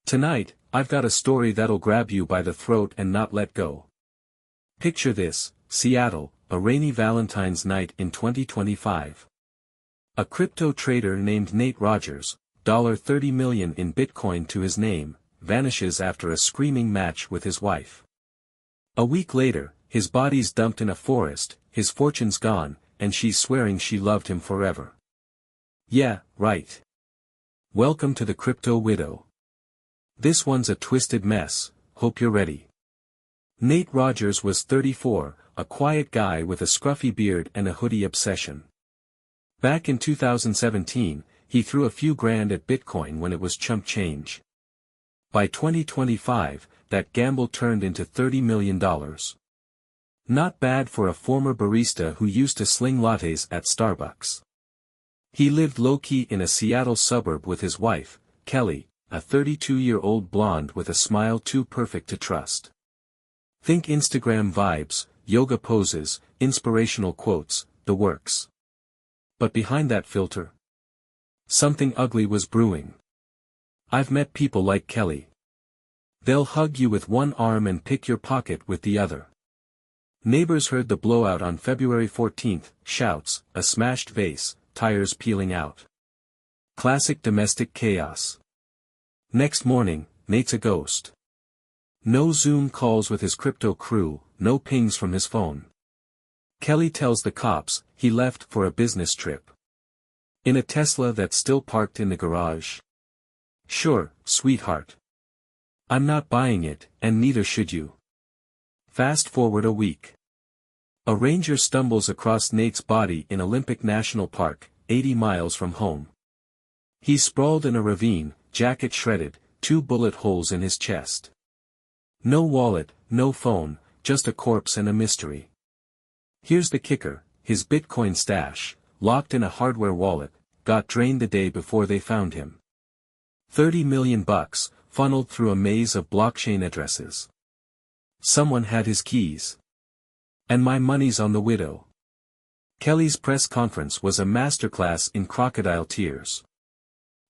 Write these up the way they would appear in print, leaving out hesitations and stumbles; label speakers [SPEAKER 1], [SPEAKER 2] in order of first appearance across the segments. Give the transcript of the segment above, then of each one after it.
[SPEAKER 1] Tonight, I've got a story that'll grab you by the throat and not let go. Picture this, Seattle, a rainy Valentine's night in 2025. A crypto trader named Nate Rogers, $30 million in Bitcoin to his name, vanishes after a screaming match with his wife. A week later, his body's dumped in a forest, his fortune's gone, and she's swearing she loved him forever. Yeah, right. Welcome to the Crypto Widow. This one's a twisted mess, hope you're ready. Nate Rogers was 34, a quiet guy with a scruffy beard and a hoodie obsession. Back in 2017, he threw a few grand at Bitcoin when it was chump change. By 2025, that gamble turned into $30 million. Not bad for a former barista who used to sling lattes at Starbucks. He lived low-key in a Seattle suburb with his wife, Kelly, a 32-year-old blonde with a smile too perfect to trust. Think Instagram vibes, yoga poses, inspirational quotes, the works. But behind that filter, something ugly was brewing. I've met people like Kelly. They'll hug you with one arm and pick your pocket with the other. Neighbors heard the blowout on February 14, shouts, a smashed vase, tires peeling out. Classic domestic chaos. Next morning, Nate's a ghost. No Zoom calls with his crypto crew, no pings from his phone. Kelly tells the cops, he left for a business trip. In a Tesla that's still parked in the garage. Sure, sweetheart. I'm not buying it, and neither should you. Fast forward a week. A ranger stumbles across Nate's body in Olympic National Park, 80 miles from home. He's sprawled in a ravine, jacket shredded, 2 bullet holes in his chest. No wallet, no phone, just a corpse and a mystery. Here's the kicker, his Bitcoin stash, locked in a hardware wallet, got drained the day before they found him. $30 million, funneled through a maze of blockchain addresses. Someone had his keys. And my money's on the widow. Kelly's press conference was a masterclass in crocodile tears.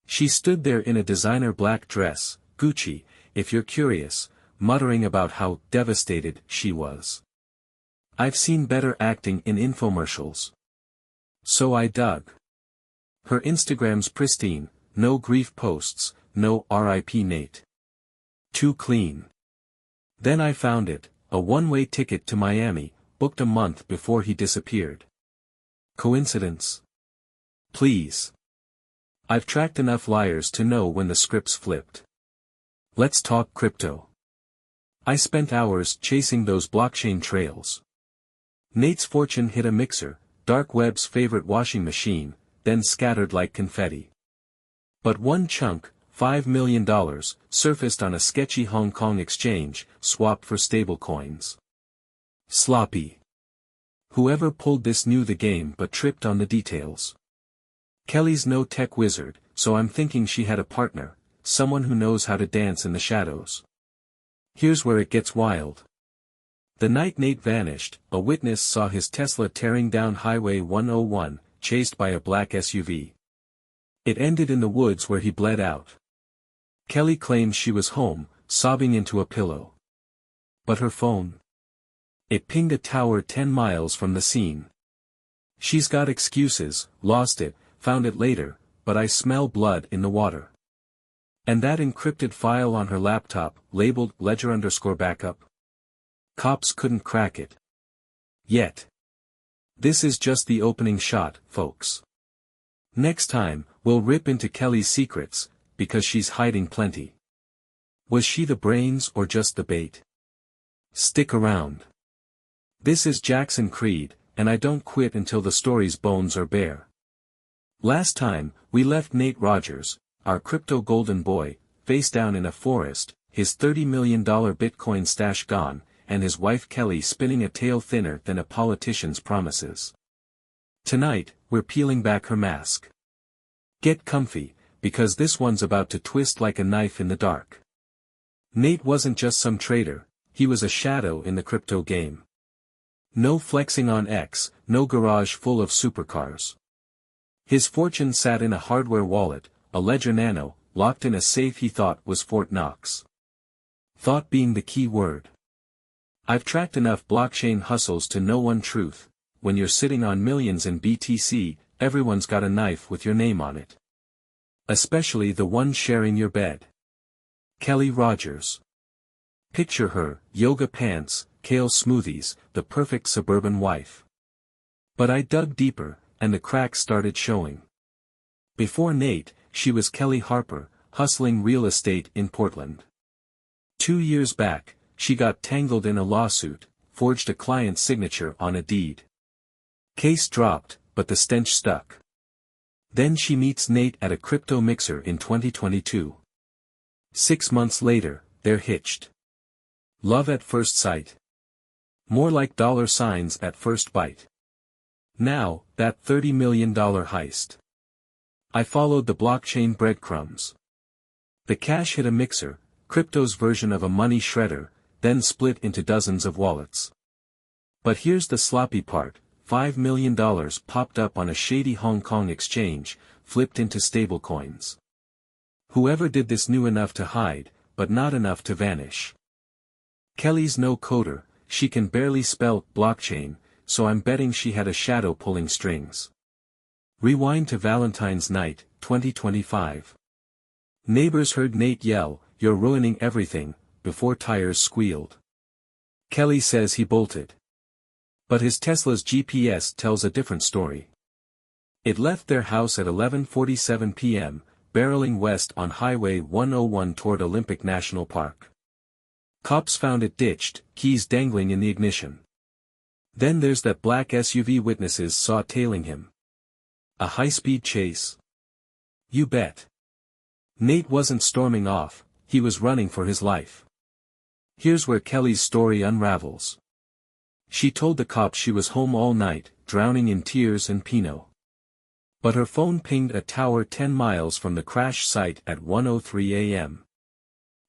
[SPEAKER 1] She stood there in a designer black dress, Gucci, if you're curious, muttering about how devastated she was. I've seen better acting in infomercials. So I dug. Her Instagram's pristine, no grief posts, no RIP Nate. Too clean. Then I found it, a one-way ticket to Miami, booked a month before he disappeared. Coincidence? Please. I've tracked enough liars to know when the script's flipped. Let's talk crypto. I spent hours chasing those blockchain trails. Nate's fortune hit a mixer, dark web's favorite washing machine, then scattered like confetti. But one chunk, $5 million, surfaced on a sketchy Hong Kong exchange, swapped for stablecoins. Sloppy. Whoever pulled this knew the game but tripped on the details. Kelly's no tech wizard, so I'm thinking she had a partner, someone who knows how to dance in the shadows. Here's where it gets wild. The night Nate vanished, a witness saw his Tesla tearing down Highway 101, chased by a black SUV. It ended in the woods where he bled out. Kelly claims she was home, sobbing into a pillow. But her phone? It pinged a tower 10 miles from the scene. She's got excuses, lost it, found it later, but I smell blood in the water. And that encrypted file on her laptop, labeled ledger_backup? Cops couldn't crack it. Yet. This is just the opening shot, folks. Next time, we'll rip into Kelly's secrets, because she's hiding plenty. Was she the brains or just the bait? Stick around. This is Jackson Creed, and I don't quit until the story's bones are bare. Last time, we left Nate Rogers, our crypto golden boy, face down in a forest, his $30 million Bitcoin stash gone, and his wife Kelly spinning a tale thinner than a politician's promises. Tonight, we're peeling back her mask. Get comfy, because this one's about to twist like a knife in the dark. Nate wasn't just some trader, he was a shadow in the crypto game. No flexing on X, no garage full of supercars. His fortune sat in a hardware wallet, a Ledger Nano, locked in a safe he thought was Fort Knox. Thought being the key word. I've tracked enough blockchain hustles to know one truth: when you're sitting on millions in BTC, everyone's got a knife with your name on it. Especially the one sharing your bed. Kelly Rogers. Picture her, yoga pants, kale smoothies, the perfect suburban wife. But I dug deeper, and the cracks started showing. Before Nate, she was Kelly Harper, hustling real estate in Portland. 2 years back, she got tangled in a lawsuit, forged a client's signature on a deed. Case dropped, but the stench stuck. Then she meets Nate at a crypto mixer in 2022. 6 months later, they're hitched. Love at first sight. More like $signs at first bite. Now, that $30 million heist. I followed the blockchain breadcrumbs. The cash hit a mixer, crypto's version of a money shredder, then split into dozens of wallets. But here's the sloppy part: $5 million popped up on a shady Hong Kong exchange, flipped into stablecoins. Whoever did this knew enough to hide, but not enough to vanish. Kelly's no coder, she can barely spell blockchain, so I'm betting she had a shadow pulling strings. Rewind to Valentine's night, 2025. Neighbors heard Nate yell, "You're ruining everything," before tires squealed. Kelly says he bolted. But his Tesla's GPS tells a different story. It left their house at 11:47 p.m., barreling west on Highway 101 toward Olympic National Park. Cops found it ditched, keys dangling in the ignition. Then there's that black SUV witnesses saw tailing him. A high-speed chase? You bet. Nate wasn't storming off, he was running for his life. Here's where Kelly's story unravels. She told the cops she was home all night, drowning in tears and Pinot. But her phone pinged a tower 10 miles from the crash site at 1:03 a.m.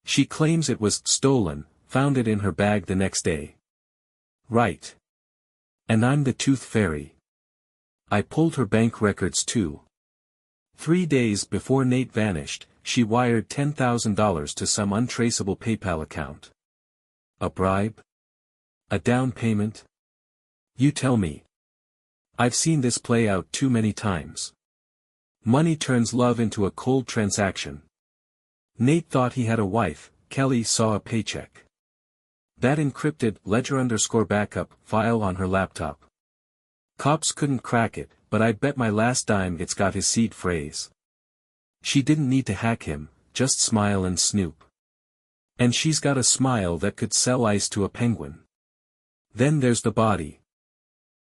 [SPEAKER 1] She claims it was stolen, found it in her bag the next day. Right. And I'm the tooth fairy. I pulled her bank records too. 3 days before Nate vanished, she wired $10,000 to some untraceable PayPal account. A bribe? A down payment? You tell me. I've seen this play out too many times. Money turns love into a cold transaction. Nate thought he had a wife, Kelly saw a paycheck. That encrypted ledger_backup file on her laptop. Cops couldn't crack it, but I bet my last dime it's got his seed phrase. She didn't need to hack him, just smile and snoop. And she's got a smile that could sell ice to a penguin. Then there's the body.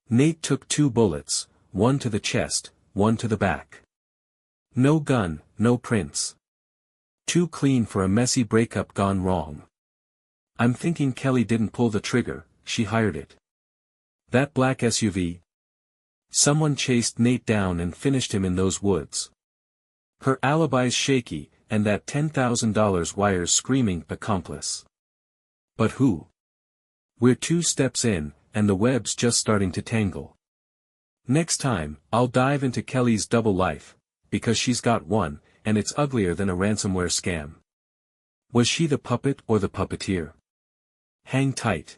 [SPEAKER 1] Nate took 2 bullets, one to the chest, one to the back. No gun, no prints. Too clean for a messy breakup gone wrong. I'm thinking Kelly didn't pull the trigger, she hired it. That black SUV? Someone chased Nate down and finished him in those woods. Her alibi's shaky, and that $10,000 wires screaming accomplice. But who? We're 2 steps in, and the web's just starting to tangle. Next time, I'll dive into Kelly's double life, because she's got one, and it's uglier than a ransomware scam. Was she the puppet or the puppeteer? Hang tight.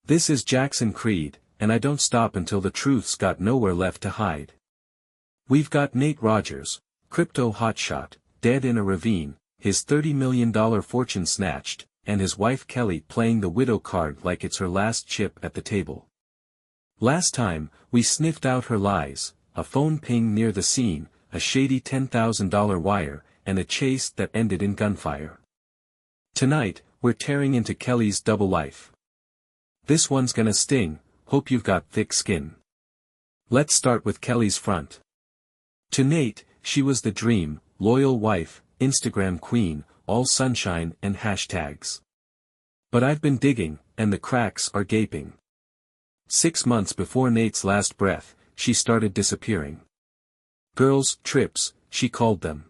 [SPEAKER 1] This is Jackson Creed, and I don't stop until the truth's got nowhere left to hide. We've got Nate Rogers, crypto hotshot, dead in a ravine, his $30 million fortune snatched, and his wife Kelly playing the widow card like it's her last chip at the table. Last time, we sniffed out her lies, a phone ping near the scene, a shady $10,000 wire, and a chase that ended in gunfire. Tonight, we're tearing into Kelly's double life. This one's gonna sting, hope you've got thick skin. Let's start with Kelly's front. To Nate, she was the dream, loyal wife, Instagram queen, all sunshine and hashtags. But I've been digging, and the cracks are gaping. 6 months before Nate's last breath, she started disappearing. Girls' trips, she called them.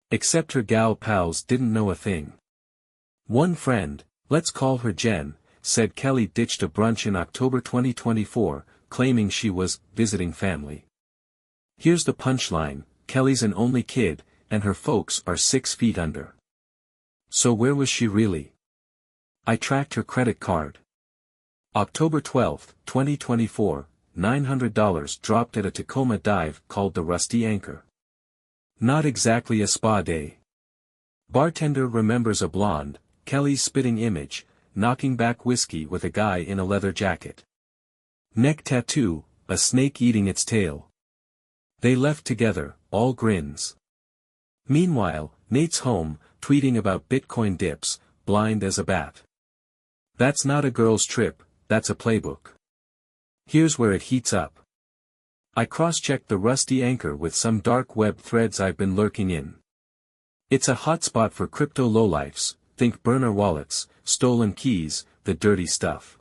[SPEAKER 1] Except her gal pals didn't know a thing. One friend, let's call her Jen, said Kelly ditched a brunch in October 2024, claiming she was visiting family. Here's the punchline: Kelly's an only kid, and her folks are 6 feet under. So where was she really? I tracked her credit card. October 12, 2024, $900 dropped at a Tacoma dive called the Rusty Anchor. Not exactly a spa day. Bartender remembers a blonde, Kelly's spitting image, knocking back whiskey with a guy in a leather jacket. Neck tattoo, a snake eating its tail. They left together, all grins. Meanwhile, Nate's home, tweeting about Bitcoin dips, blind as a bat. That's not a girl's trip, that's a playbook. Here's where it heats up. I cross-checked the Rusty Anchor with some dark web threads I've been lurking in. It's a hotspot for crypto lowlifes, think burner wallets, stolen keys, the dirty stuff.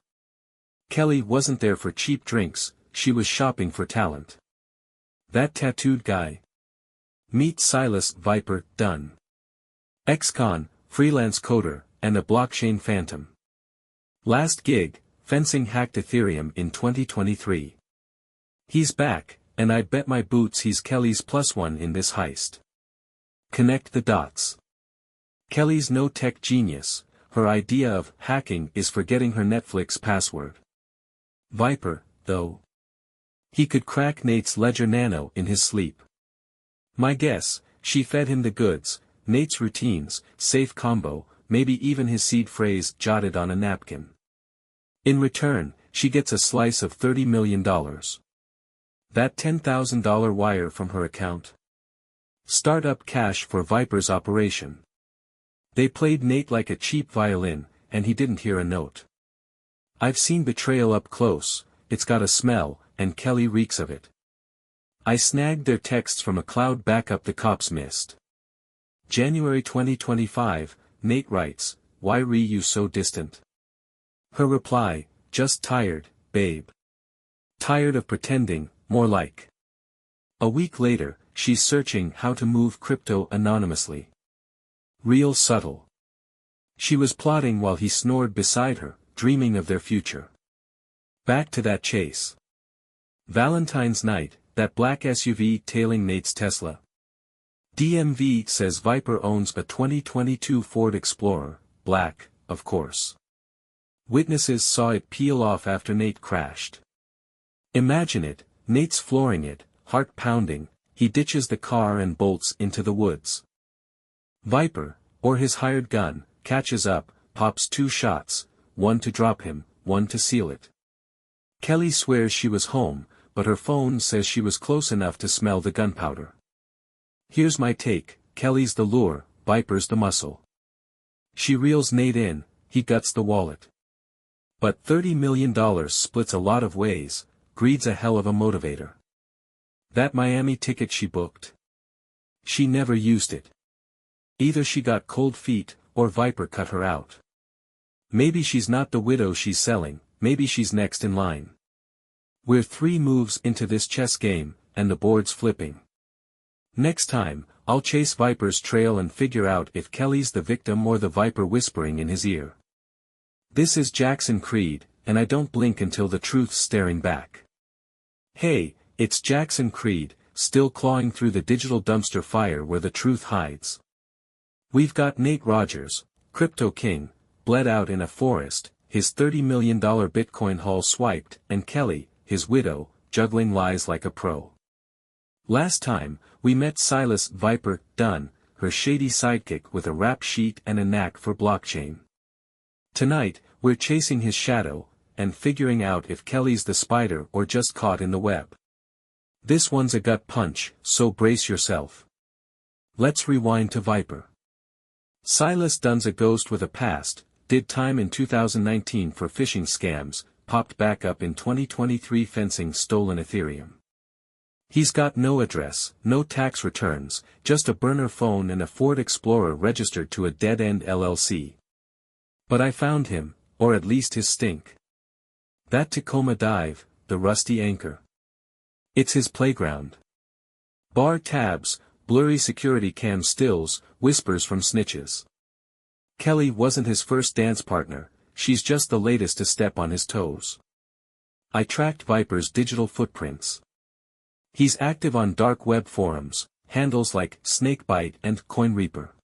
[SPEAKER 1] Kelly wasn't there for cheap drinks, she was shopping for talent. That tattooed guy? Meet Silas Viper Dunn. Ex-con, freelance coder, and a blockchain phantom. Last gig, fencing hacked Ethereum in 2023. He's back, and I bet my boots he's Kelly's +1 in this heist. Connect the dots. Kelly's no tech genius, her idea of hacking is forgetting her Netflix password. Viper, though. He could crack Nate's Ledger Nano in his sleep. My guess, she fed him the goods, Nate's routines, safe combo, maybe even his seed phrase jotted on a napkin. In return, she gets a slice of $30 million. That $10,000 wire from her account? Startup cash for Viper's operation. They played Nate like a cheap violin, and he didn't hear a note. I've seen betrayal up close, it's got a smell, and Kelly reeks of it. I snagged their texts from a cloud backup the cops missed. January 2025, Nate writes, "Why re you so distant?" Her reply, "Just tired, babe. Tired of pretending, more like." A week later, she's searching how to move crypto anonymously. Real subtle. She was plotting while he snored beside her, dreaming of their future. Back to that chase. Valentine's night, that black SUV tailing Nate's Tesla. DMV says Viper owns a 2022 Ford Explorer, black, of course. Witnesses saw it peel off after Nate crashed. Imagine it, Nate's flooring it, heart pounding, he ditches the car and bolts into the woods. Viper, or his hired gun, catches up, pops 2 shots, one to drop him, one to seal it. Kelly swears she was home, but her phone says she was close enough to smell the gunpowder. Here's my take, Kelly's the lure, Viper's the muscle. She reels Nate in, he guts the wallet. But $30 million splits a lot of ways, greed's a hell of a motivator. That Miami ticket she booked? She never used it. Either she got cold feet, or Viper cut her out. Maybe she's not the widow she's selling, maybe she's next in line. We're 3 moves into this chess game, and the board's flipping. Next time, I'll chase Viper's trail and figure out if Kelly's the victim or the Viper whispering in his ear. This is Jackson Creed, and I don't blink until the truth's staring back. Hey, it's Jackson Creed, still clawing through the digital dumpster fire where the truth hides. We've got Nate Rogers, Crypto King, bled out in a forest, his $30 million Bitcoin haul swiped, and Kelly, his widow, juggling lies like a pro. Last time, we met Silas Viper Dunn, her shady sidekick with a rap sheet and a knack for blockchain. Tonight, we're chasing his shadow, and figuring out if Kelly's the spider or just caught in the web. This one's a gut punch, so brace yourself. Let's rewind to Viper. Silas Dunn's a ghost with a past, did time in 2019 for phishing scams, popped back up in 2023 fencing stolen Ethereum. He's got no address, no tax returns, just a burner phone and a Ford Explorer registered to a dead-end LLC. But I found him, or at least his stink. That Tacoma dive, the Rusty Anchor. It's his playground. Bar tabs, blurry security cam stills, whispers from snitches. Kelly wasn't his first dance partner, she's just the latest to step on his toes. I tracked Viper's digital footprints. He's active on dark web forums, handles like Snakebite and Coin-Reaper.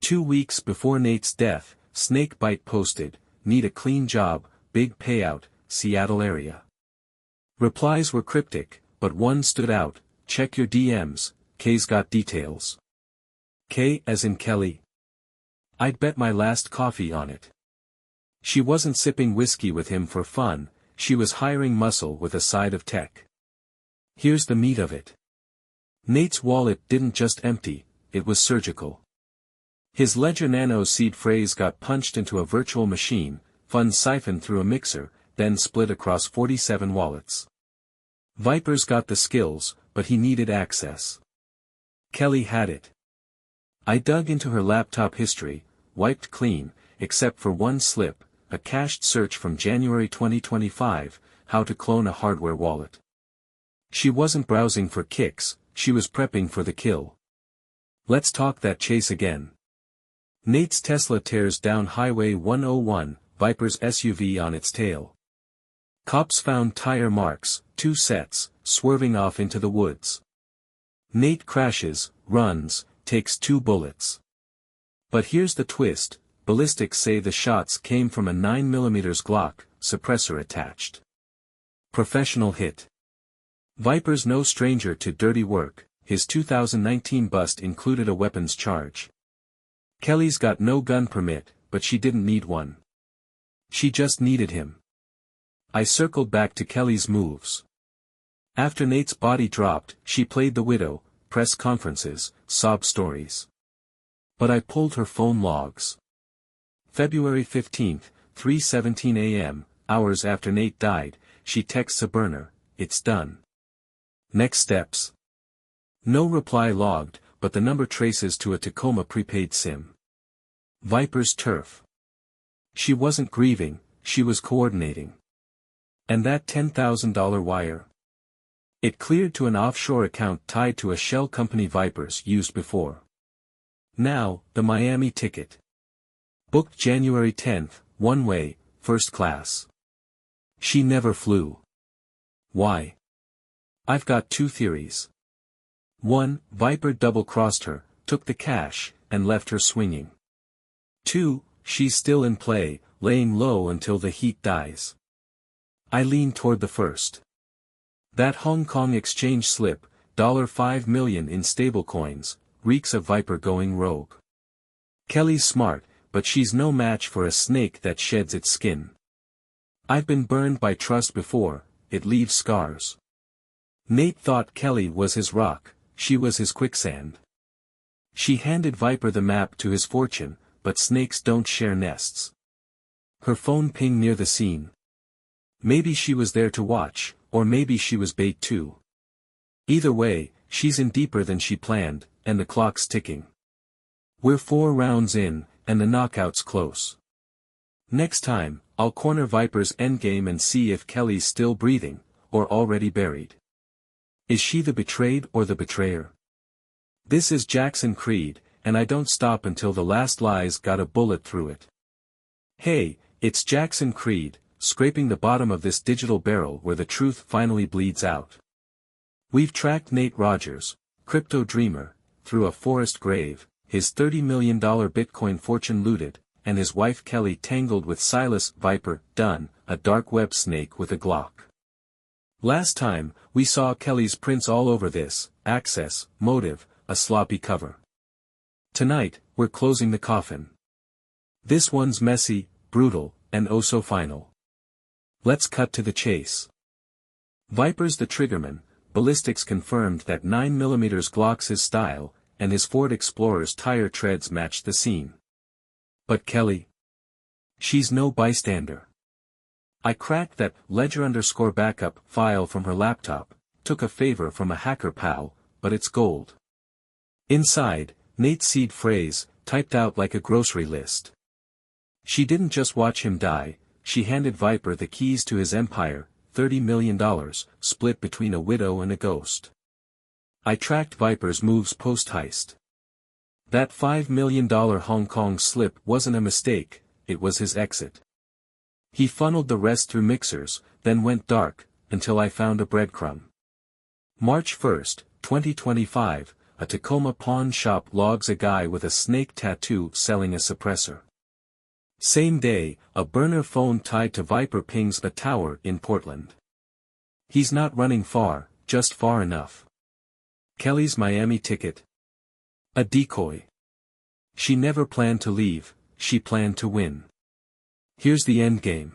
[SPEAKER 1] 2 weeks before Nate's death, Snakebite posted, "Need a clean job, big payout, Seattle area." Replies were cryptic, but one stood out, "Check your DMs, K's got details." K as in Kelly. I'd bet my last coffee on it. She wasn't sipping whiskey with him for fun, she was hiring muscle with a side of tech. Here's the meat of it. Nate's wallet didn't just empty, it was surgical. His Ledger Nano seed phrase got punched into a virtual machine, funds siphoned through a mixer, then split across 47 wallets. Viper's got the skills, but he needed access. Kelly had it. I dug into her laptop history, wiped clean, except for one slip, a cached search from January 2025, how to clone a hardware wallet. She wasn't browsing for kicks, she was prepping for the kill. Let's talk that chase again. Nate's Tesla tears down Highway 101, Viper's SUV on its tail. Cops found tire marks, 2 sets, swerving off into the woods. Nate crashes, runs, takes 2 bullets. But here's the twist, ballistics say the shots came from a 9mm Glock, suppressor attached. Professional hit. Viper's no stranger to dirty work, his 2019 bust included a weapons charge. Kelly's got no gun permit, but she didn't need one. She just needed him. I circled back to Kelly's moves. After Nate's body dropped, she played the widow, press conferences, sob stories. But I pulled her phone logs. February 15th, 3:17 a.m., hours after Nate died, she texts a burner, "It's done. Next steps." No reply logged, but the number traces to a Tacoma prepaid SIM. Viper's turf. She wasn't grieving, she was coordinating. And that $10,000 wire? It cleared to an offshore account tied to a shell company Viper's used before. Now, the Miami ticket. Booked January 10th, one way, first class. She never flew. Why? I've got 2 theories. 1, Viper double-crossed her, took the cash, and left her swinging. 2, she's still in play, laying low until the heat dies. I lean toward the first. That Hong Kong exchange slip, $5 million in stablecoins, reeks of Viper going rogue. Kelly's smart, but she's no match for a snake that sheds its skin. I've been burned by trust before, it leaves scars. Nate thought Kelly was his rock, she was his quicksand. She handed Viper the map to his fortune, but snakes don't share nests. Her phone pinged near the scene. Maybe she was there to watch, or maybe she was bait too. Either way, she's in deeper than she planned, and the clock's ticking. We're 4 rounds in, and the knockout's close. Next time, I'll corner Viper's endgame and see if Kelly's still breathing, or already buried. Is she the betrayed or the betrayer? This is Jackson Creed, and I don't stop until the last lie's got a bullet through it. Hey, it's Jackson Creed, scraping the bottom of this digital barrel where the truth finally bleeds out. We've tracked Nate Rogers, crypto dreamer, through a forest grave, his $30 million Bitcoin fortune looted, and his wife Kelly tangled with Silas Viper Dunn, a dark web snake with a Glock. Last time, we saw Kelly's prints all over this, access, motive, a sloppy cover. Tonight, we're closing the coffin. This one's messy, brutal, and oh so final. Let's cut to the chase. Viper's the triggerman, ballistics confirmed that 9mm Glock's his style, and his Ford Explorer's tire treads matched the scene. But Kelly? She's no bystander. I cracked that ledger_backup file from her laptop, took a favor from a hacker pal, but it's gold. Inside, Nate's seed phrase, typed out like a grocery list. She didn't just watch him die, she handed Viper the keys to his empire, $30 million, split between a widow and a ghost. I tracked Viper's moves post-heist. That $5 million Hong Kong slip wasn't a mistake, it was his exit. He funneled the rest through mixers, then went dark, until I found a breadcrumb. March 1, 2025, a Tacoma pawn shop logs a guy with a snake tattoo selling a suppressor. Same day, a burner phone tied to Viper pings a tower in Portland. He's not running far, just far enough. Kelly's Miami ticket? A decoy. She never planned to leave, she planned to win. Here's the endgame.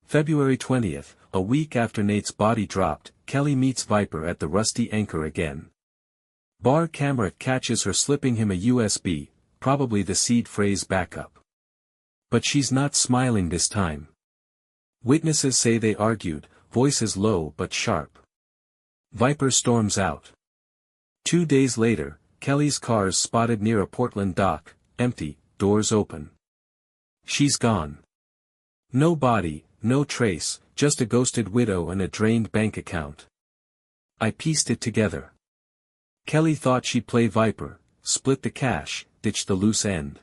[SPEAKER 1] February 20th, a week after Nate's body dropped, Kelly meets Viper at the Rusty Anchor again. Bar camera catches her slipping him a USB, probably the seed phrase backup. But she's not smiling this time. Witnesses say they argued, voices low but sharp. Viper storms out. 2 days later, Kelly's car's spotted near a Portland dock, empty, doors open. She's gone. No body, no trace, just a ghosted widow and a drained bank account. I pieced it together. Kelly thought she'd play Viper, split the cash, ditch the loose end.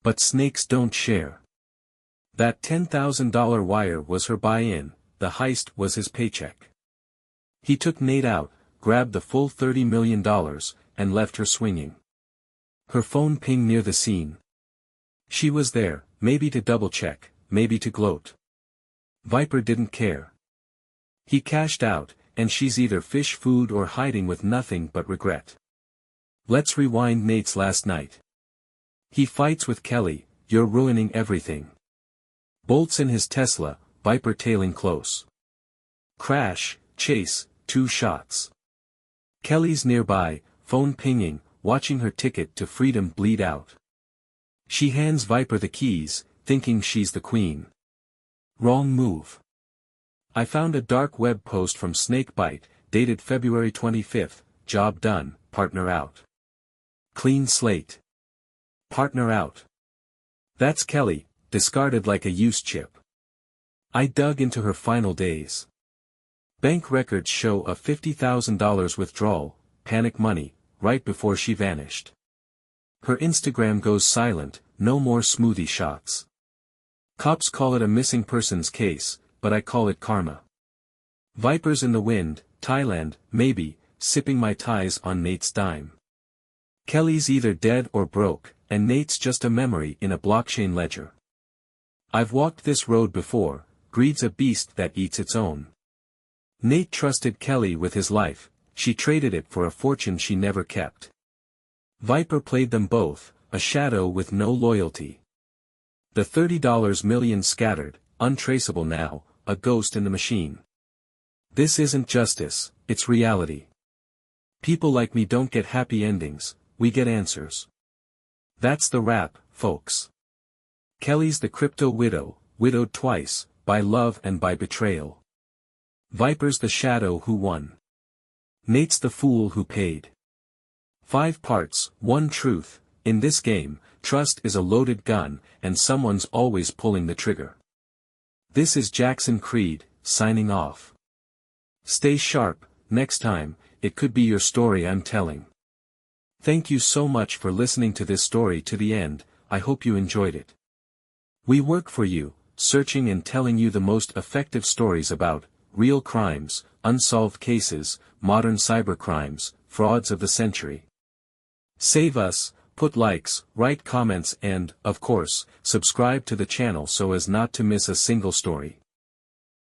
[SPEAKER 1] But snakes don't share. That $10,000 wire was her buy-in, the heist was his paycheck. He took Nate out, grabbed the full $30 million, and left her swinging. Her phone pinged near the scene. She was there, maybe to double-check, maybe to gloat. Viper didn't care. He cashed out, and she's either fish food or hiding with nothing but regret. Let's rewind Nate's last night. He fights with Kelly, "You're ruining everything." Bolts in his Tesla, Viper tailing close. Crash, chase, 2 shots. Kelly's nearby, phone pinging, watching her ticket to freedom bleed out. She hands Viper the keys, thinking she's the queen. Wrong move. I found a dark web post from Snakebite, dated February 25th, job done, partner out. Clean slate. Partner out. That's Kelly, discarded like a used chip. I dug into her final days. Bank records show a $50,000 withdrawal, panic money, right before she vanished. Her Instagram goes silent, no more smoothie shots. Cops call it a missing persons case, but I call it karma. Vipers in the wind, Thailand, maybe, sipping my ties on Nate's dime. Kelly's either dead or broke, and Nate's just a memory in a blockchain ledger. I've walked this road before, greed's a beast that eats its own. Nate trusted Kelly with his life, she traded it for a fortune she never kept. Viper played them both, a shadow with no loyalty. The $30 million scattered, untraceable now, a ghost in the machine. This isn't justice, it's reality. People like me don't get happy endings, we get answers. That's the wrap, folks. Kelly's the crypto widow, widowed twice, by love and by betrayal. Viper's the shadow who won. Nate's the fool who paid. 5 parts, 1 truth, in this game, trust is a loaded gun, and someone's always pulling the trigger. This is Jackson Creed, signing off. Stay sharp, next time, it could be your story I'm telling. Thank you so much for listening to this story to the end, I hope you enjoyed it. We work for you, searching and telling you the most effective stories about real crimes, unsolved cases, modern cybercrimes, frauds of the century. Save us, put likes, write comments and, of course, subscribe to the channel so as not to miss a single story.